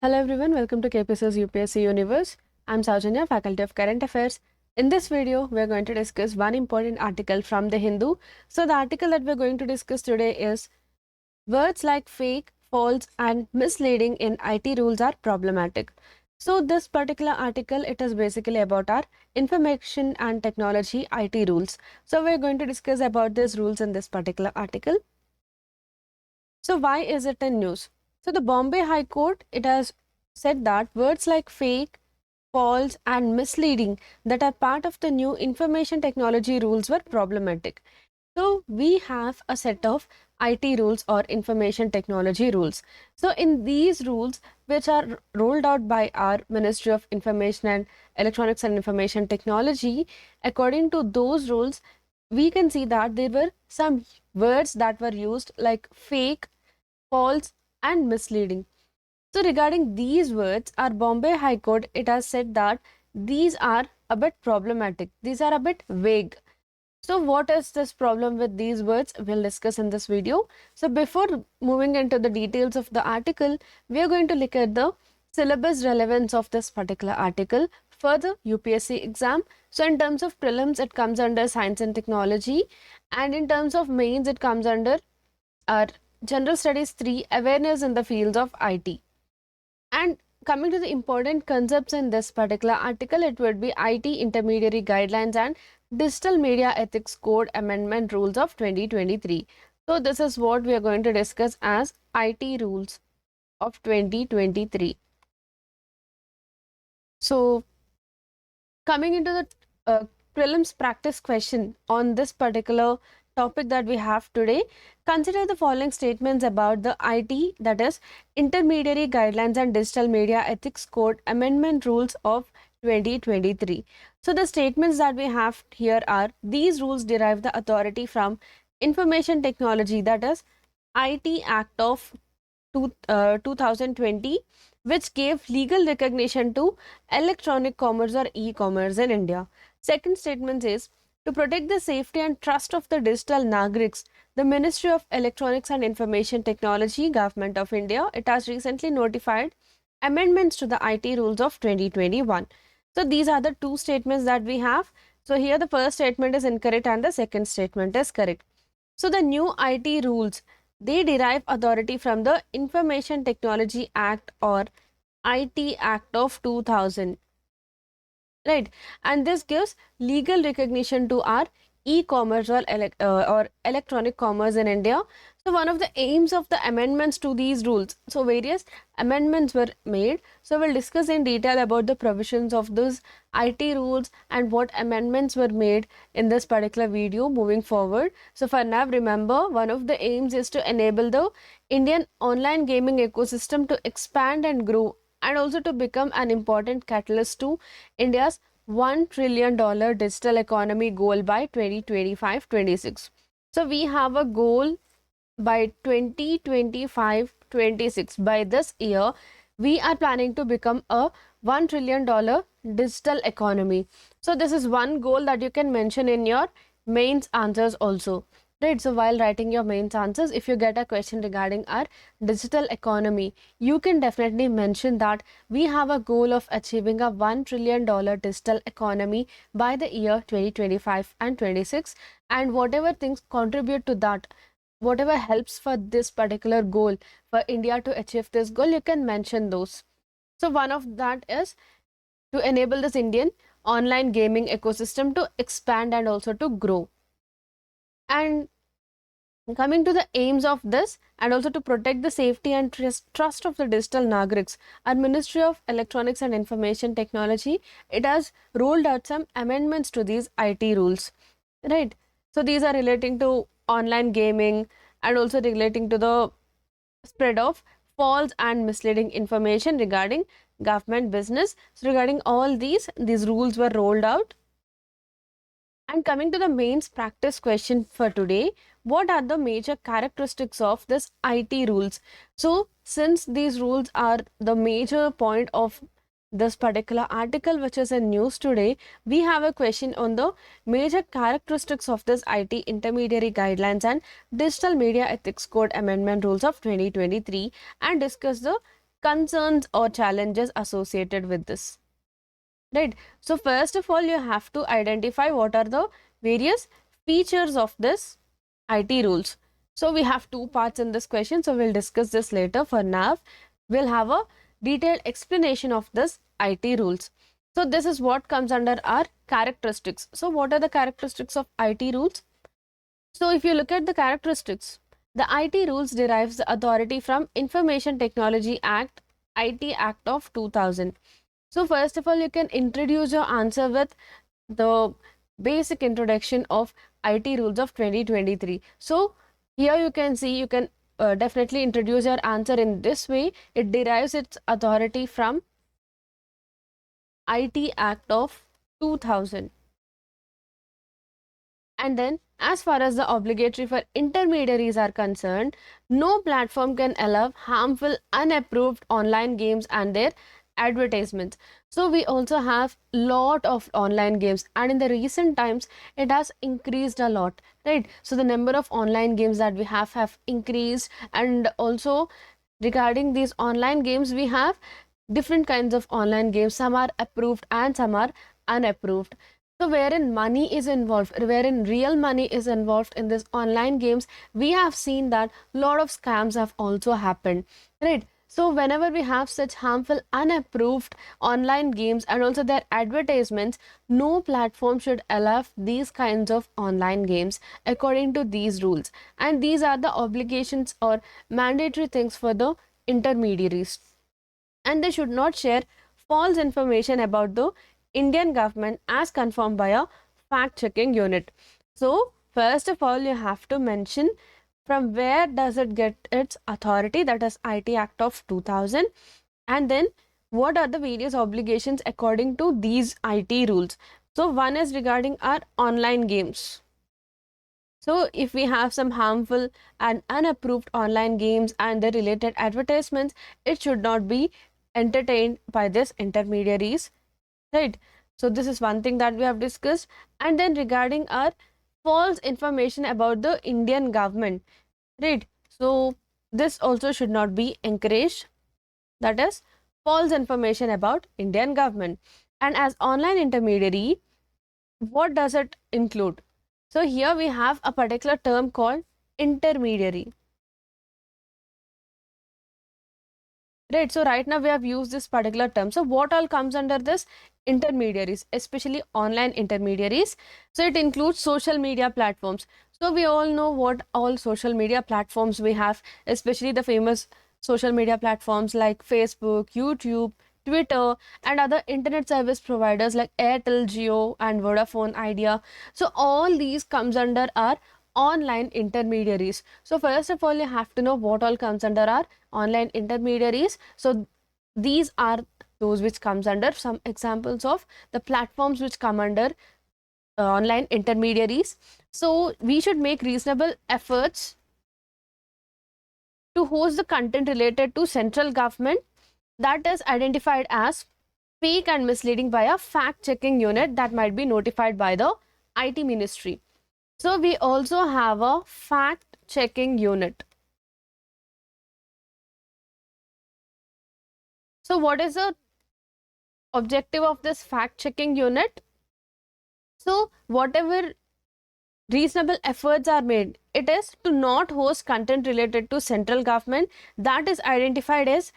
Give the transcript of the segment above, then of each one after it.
Hello everyone, welcome to KPSC's UPSC Universe. I'm Sowjanya, Faculty of Current Affairs. In this video, we're going to discuss one important article from the Hindu. So the article that we're going to discuss today is words like fake, false and misleading in IT rules are problematic. So this particular article, it is basically about our information and technology IT rules. So we're going to discuss about these rules in this particular article. So why is it in news? So the Bombay High Court, it has said that words like fake, false and misleading that are part of the new information technology rules were problematic. So we have a set of IT rules or information technology rules. So in these rules, which are rolled out by our Ministry of Information and Electronics and Information Technology, according to those rules, we can see that there were some words that were used like fake, false and misleading. So regarding these words, our Bombay High Court, it has said that these are a bit problematic. These are a bit vague. So what is this problem with these words? We'll discuss in this video. So before moving into the details of the article, we are going to look at the syllabus relevance of this particular article for the UPSC exam. So in terms of prelims, it comes under science and technology, and in terms of mains, it comes under our General Studies 3, awareness in the fields of IT. And coming to the important concepts in this particular article, it would be IT intermediary guidelines and digital media ethics code amendment rules of 2023. So this is what we are going to discuss as IT rules of 2023. So coming into the prelims practice question on this particular topic that we have today, consider the following statements about the IT, that is Intermediary Guidelines and Digital Media Ethics Code Amendment Rules of 2023. So the statements that we have here are, these rules derive the authority from Information Technology, that is IT Act of 2020, which gave legal recognition to electronic commerce or e-commerce in India. Second statement is, to protect the safety and trust of the digital Nagriks, the Ministry of Electronics and Information Technology, Government of India, it has recently notified amendments to the IT rules of 2021. So these are the two statements that we have. So here the first statement is incorrect and the second statement is correct. So the new IT rules, they derive authority from the Information Technology Act or IT Act of 2000. Right, and this gives legal recognition to our e-commerce or electronic commerce in India. So one of the aims of the amendments to these rules, so various amendments were made. So we'll discuss in detail about the provisions of those IT rules and what amendments were made in this particular video moving forward. So for now, remember, one of the aims is to enable the Indian online gaming ecosystem to expand and grow, and also to become an important catalyst to India's $1 trillion digital economy goal by 2025-26. So we have a goal by 2025-26. By this year, we are planning to become a $1 trillion digital economy. So this is one goal that you can mention in your mains answers also. Right, so while writing your mains answers, if you get a question regarding our digital economy, you can definitely mention that we have a goal of achieving a $1 trillion digital economy by the year 2025 and 26, and whatever things contribute to that, whatever helps for this particular goal, for India to achieve this goal, you can mention those. So one of that is to enable this Indian online gaming ecosystem to expand and also to grow. And coming to the aims of this, and also to protect the safety and trust of the digital Nagriks, our Ministry of Electronics and Information Technology, it has rolled out some amendments to these IT rules, right? So these are relating to online gaming and also relating to the spread of false and misleading information regarding government business. So regarding all these rules were rolled out. And coming to the mains practice question for today, what are the major characteristics of this IT rules? So since these rules are the major point of this particular article which is in news today, we have a question on the major characteristics of this IT intermediary guidelines and digital media ethics code amendment rules of 2023, and discuss the concerns or challenges associated with this, right? So first of all, you have to identify what are the various features of this IT rules. So we have two parts in this question, so we'll discuss this later. For now, we'll have a detailed explanation of this IT rules. So this is what comes under our characteristics. So what are the characteristics of IT rules? So if you look at the characteristics, the IT rules derives the authority from Information Technology Act, IT Act of 2000. So first of all, you can introduce your answer with the basic introduction of IT rules of 2023. So here you can see, you can definitely introduce your answer in this way. It derives its authority from IT Act of 2000. And then as far as the obligatory for intermediaries are concerned, no platform can allow harmful, unapproved online games and their advertisements. So we also have lot of online games, and in the recent times it has increased a lot, right? So the number of online games that we have increased, and also regarding these online games, we have different kinds of online games. Some are approved and some are unapproved. So wherein money is involved, wherein real money is involved in this online games, we have seen that a lot of scams have also happened, right? So whenever we have such harmful, unapproved online games and also their advertisements, no platform should allow these kinds of online games according to these rules. And these are the obligations or mandatory things for the intermediaries. And they should not share false information about the Indian government as confirmed by a fact-checking unit. So first of all, you have to mention from where does it get its authority, that is IT Act of 2000, and then what are the various obligations according to these IT rules. So one is regarding our online games. So if we have some harmful and unapproved online games and the related advertisements, it should not be entertained by this intermediaries, right? So this is one thing that we have discussed. And then regarding our false information about the Indian government, right? So this also should not be encouraged, that is false information about Indian government. And as online intermediary, what does it include? So here we have a particular term called intermediary, right? So right now we have used this particular term. So what all comes under this? Intermediaries, especially online intermediaries. So it includes social media platforms. So we all know what all social media platforms we have, especially the famous social media platforms like Facebook, YouTube, Twitter, and other internet service providers like Airtel, Jio, and Vodafone Idea. So all these comes under our online intermediaries. So first of all, you have to know what all comes under our online intermediaries. So these are those which comes under some examples of the platforms which come under online intermediaries. So we should make reasonable efforts to host the content related to central government that is identified as fake and misleading by a fact checking unit that might be notified by the IT ministry. So we also have a fact checking unit. So what is the objective of this fact checking unit? So whatever reasonable efforts are made, it is to not host content related to central government that is identified as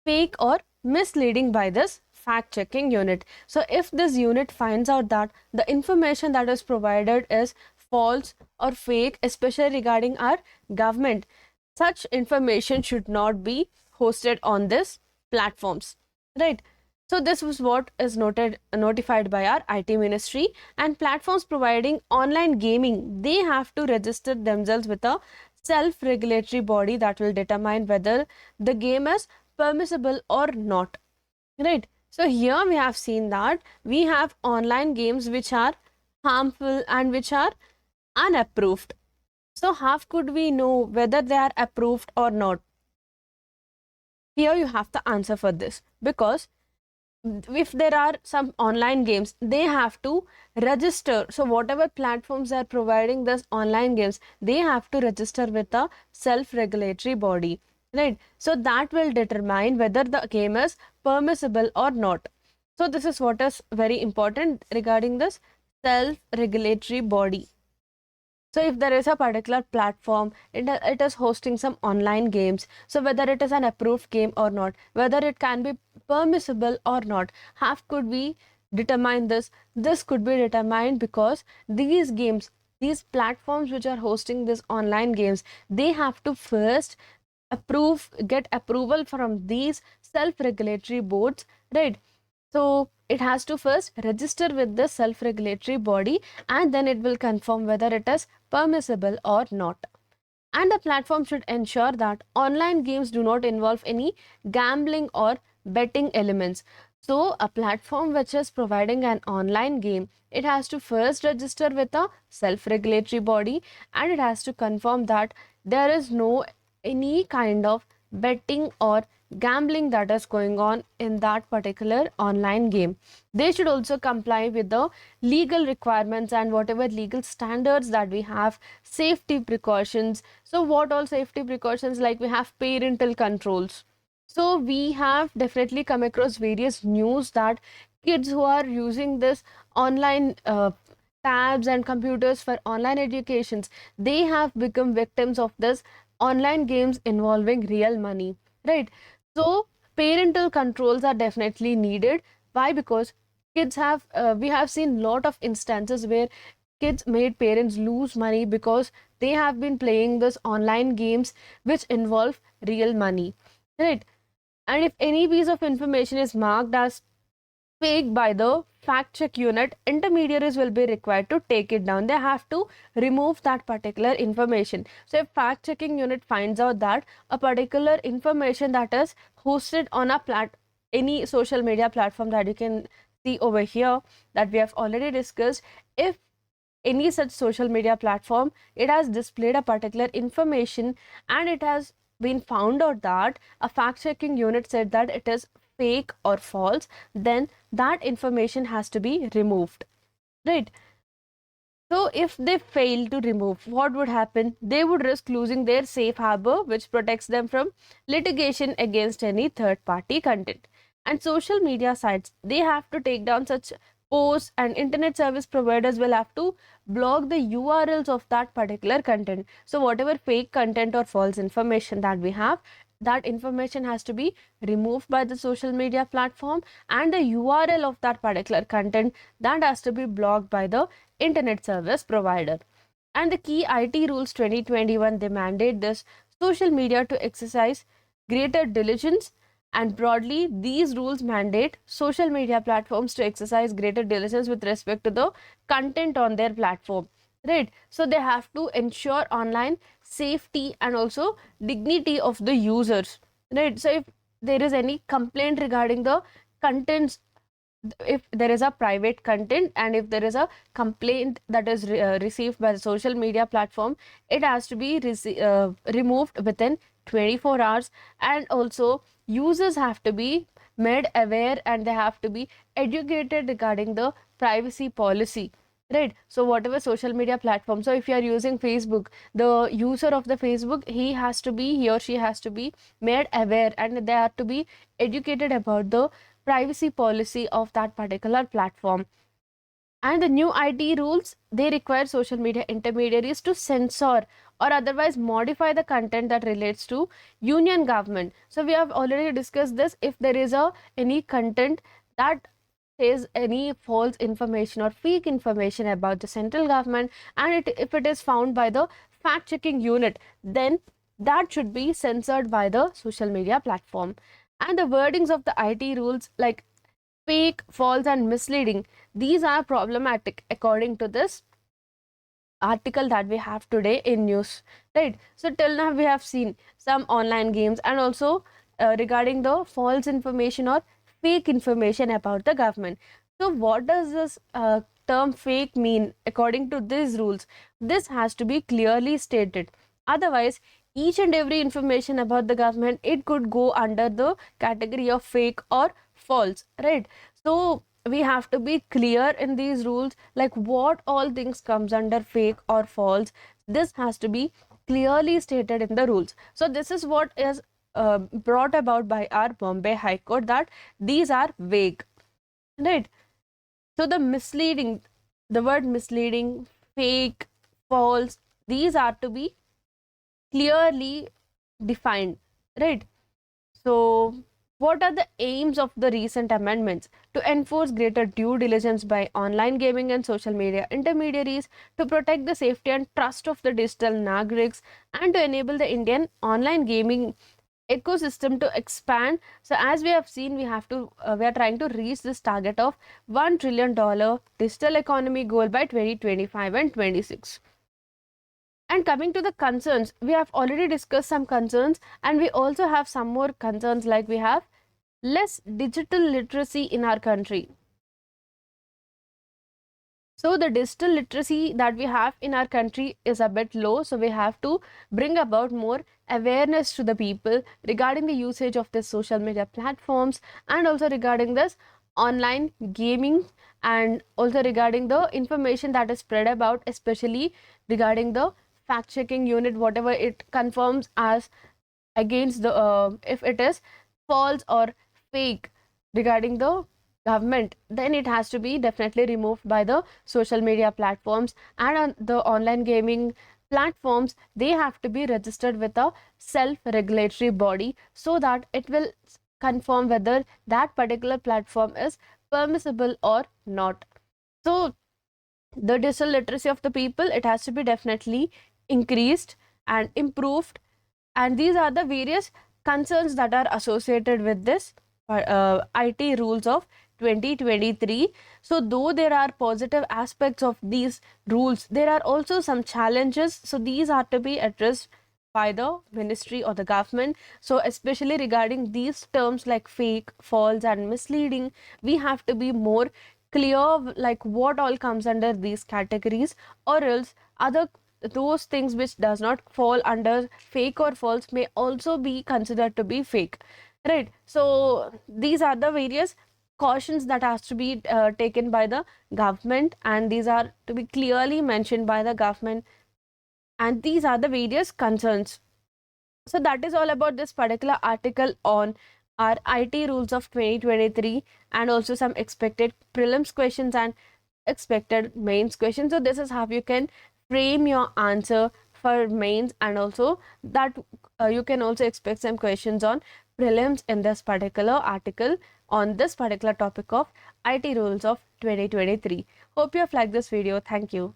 fake or misleading by this fact checking unit. So if this unit finds out that the information that is provided is false or fake, especially regarding our government, such information should not be hosted on this platforms, right? So this was what is notified by our IT ministry. And platforms providing online gaming, they have to register themselves with a self-regulatory body that will determine whether the game is permissible or not, right? So here we have seen that we have online games which are harmful and which are unapproved. So how could we know whether they are approved or not? Here you have the answer for this, because if there are some online games, they have to register. So whatever platforms are providing this online games, they have to register with a self-regulatory body. right? So that will determine whether the game is permissible or not. So this is what is very important regarding this self-regulatory body. So if there is a particular platform, it is hosting some online games. So whether it is an approved game or not, whether it can be permissible or not, how could we determine this? This could be determined because these games, these platforms which are hosting these online games, they have to first get approval from these self-regulatory boards, right? So it has to first register with the self-regulatory body, and then it will confirm whether it is permissible or not. And the platform should ensure that online games do not involve any gambling or betting elements. So a platform which is providing an online game, it has to first register with a self-regulatory body, and it has to confirm that there is no any kind of betting or gambling that is going on in that particular online game. They should also comply with the legal requirements and whatever legal standards that we have, safety precautions. So what all safety precautions? Like we have parental controls. So we have definitely come across various news that kids who are using this online tabs and computers for online educations, they have become victims of this online games involving real money, right? So parental controls are definitely needed. Why? Because kids have we have seen lot of instances where kids made parents lose money because they have been playing this online games which involve real money, right? And if any piece of information is marked as fake by the fact check unit, intermediaries will be required to take it down. They have to remove that particular information. So if fact checking unit finds out that a particular information that is hosted on a any social media platform that you can see over here that we have already discussed, if any such social media platform, it has displayed a particular information and it has been found out that a fact checking unit said that it is fake or false, then that information has to be removed, right? So if they fail to remove, what would happen? They would risk losing their safe harbor, which protects them from litigation against any third party content. And social media sites, they have to take down such posts, and internet service providers will have to block the URLs of that particular content. So whatever fake content or false information that we have, that information has to be removed by the social media platform, and the URL of that particular content, that has to be blocked by the internet service provider. And the key IT rules 2021, they mandate this social media to exercise greater diligence, and broadly these rules mandate social media platforms to exercise greater diligence with respect to the content on their platform, right? So they have to ensure online safety and also dignity of the users, right? So if there is any complaint regarding the contents, if there is a private content and if there is a complaint that is received by the social media platform, it has to be removed within 24 hours. And also users have to be made aware and they have to be educated regarding the privacy policy, right? So whatever social media platform, so if you are using Facebook, the user of the Facebook, he or she has to be made aware and they have to be educated about the privacy policy of that particular platform. And the new IT rules, they require social media intermediaries to censor or otherwise modify the content that relates to union government. So we have already discussed this. If there is any content that says any false information or fake information about the central government, and if it is found by the fact checking unit, then that should be censored by the social media platform. And the wordings of the IT rules, like fake, false, and misleading, these are problematic according to this article that we have today in news, right? So till now we have seen some online games and also regarding the false information or fake information about the government. So what does this term fake mean according to these rules? This has to be clearly stated. Otherwise, each and every information about the government, it could go under the category of fake or false, right? So we have to be clear in these rules, like what all things comes under fake or false. This has to be clearly stated in the rules. So this is what is brought about by our Bombay High Court, that these are vague, right? So the word misleading, fake, false, these are to be clearly defined, right? So, what are the aims of the recent amendments? To enforce greater due diligence by online gaming and social media intermediaries, to protect the safety and trust of the digital nagriks, and to enable the Indian online gaming ecosystem to expand. So as we have seen, we are trying to reach this target of $1 trillion digital economy goal by 2025 and 26. And coming to the concerns, we have already discussed some concerns, and we also have some more concerns, like we have less digital literacy in our country. So the digital literacy that we have in our country is a bit low. So we have to bring about more awareness to the people regarding the usage of the social media platforms, and also regarding this online gaming, and also regarding the information that is spread about, especially regarding the fact checking unit, whatever it confirms as against the if it is false or fake regarding the government, then it has to be definitely removed by the social media platforms. And on the online gaming platforms, they have to be registered with a self regulatory body, so that it will confirm whether that particular platform is permissible or not. So the digital literacy of the people, it has to be definitely increased and improved. And these are the various concerns that are associated with this IT rules of 2023. So though there are positive aspects of these rules, there are also some challenges. So these are to be addressed by the ministry or the government. So especially regarding these terms like fake, false and misleading, we have to be more clear, like what all comes under these categories, or else other those things which does not fall under fake or false may also be considered to be fake, right? So these are the various cautions that has to be taken by the government, and these are to be clearly mentioned by the government, and these are the various concerns. So that is all about this particular article on our IT rules of 2023, and also some expected prelims questions and expected mains questions. So this is how you can frame your answer for mains, and also that you can also expect some questions on prelims in this particular article on this particular topic of IT rules of 2023. Hope you have liked this video. Thank you.